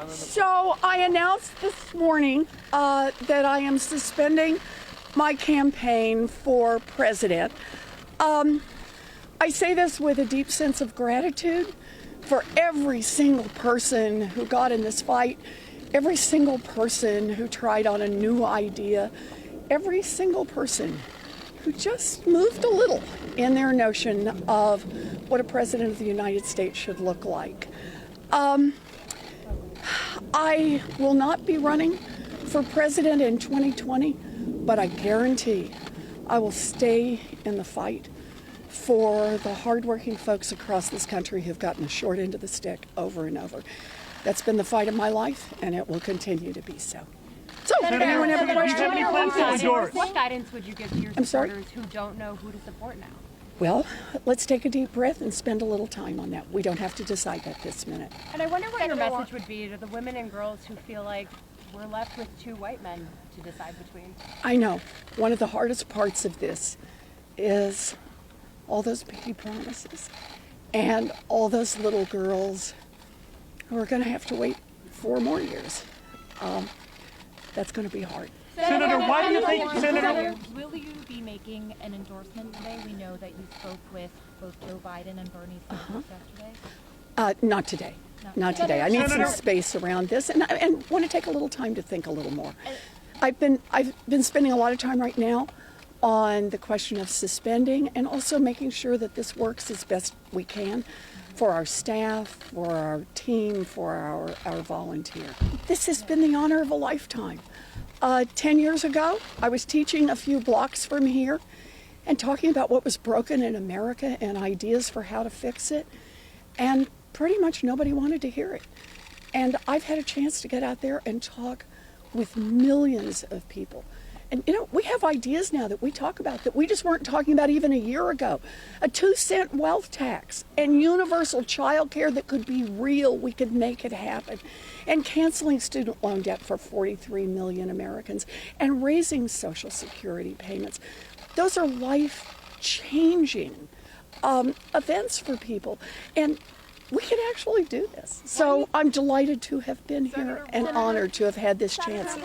So I announced this morning that I am suspending my campaign for president. I say this with a deep sense of gratitude for every single person who got in this fight, every single person who tried on a new idea, every single person who just moved a little in their notion of what a president of the United States should look like. I will not be running for president in 2020, but I guarantee I will stay in the fight for the hardworking folks across this country who've gotten the short end of the stick over and over. That's been the fight of my life, and it will continue to be so. So, anyone have a question? What guidance would you give to your supporters who don't know who to support now? Well, let's take a deep breath and spend a little time on that. We don't have to decide that this minute. And I wonder what your message would be to the women and girls who feel like we're left with two white men to decide between. I know. One of the hardest parts of this is all those pinky promises and all those little girls who are going to have to wait 4 more years. That's going to be hard. Senator, why do you think, Senator, will you be making an endorsement today? We know that you spoke with both Joe Biden and Bernie Sanders yesterday. Not today. Not today. I need some space around this, and want to take a little time to think a little more. I've been spending a lot of time right now on the question of suspending and also making sure that this works as best we can for our staff, for our team, for our volunteer. This has been the honor of a lifetime. 10 years ago, I was teaching a few blocks from here and talking about what was broken in America and ideas for how to fix it. And pretty much nobody wanted to hear it. And I've had a chance to get out there and talk with millions of people. And, we have ideas now that we talk about that we just weren't talking about even a year ago. A 2-cent wealth tax and universal child care that could be real. We could make it happen. And canceling student loan debt for 43 million Americans and raising Social Security payments. Those are life-changing events for people. And we can actually do this. So I'm delighted to have been here and honored to have had this chance.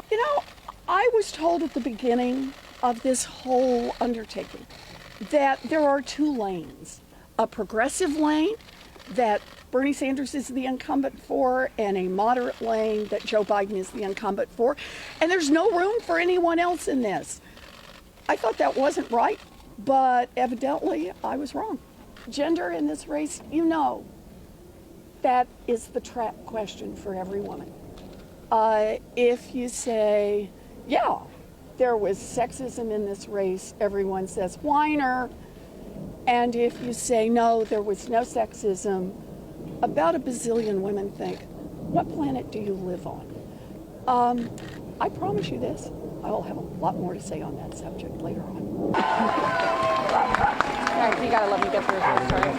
I was told at the beginning of this whole undertaking that there are 2 lanes. A progressive lane that Bernie Sanders is the incumbent for and a moderate lane that Joe Biden is the incumbent for. And there's no room for anyone else in this. I thought that wasn't right, but evidently I was wrong. Gender in this race, that is the trap question for every woman. If you say, yeah, there was sexism in this race, everyone says, whiner. And if you say, no, there was no sexism, about a bazillion women think, what planet do you live on? I promise you this, I will have a lot more to say on that subject later on. All right, you gotta let me get through this, sorry.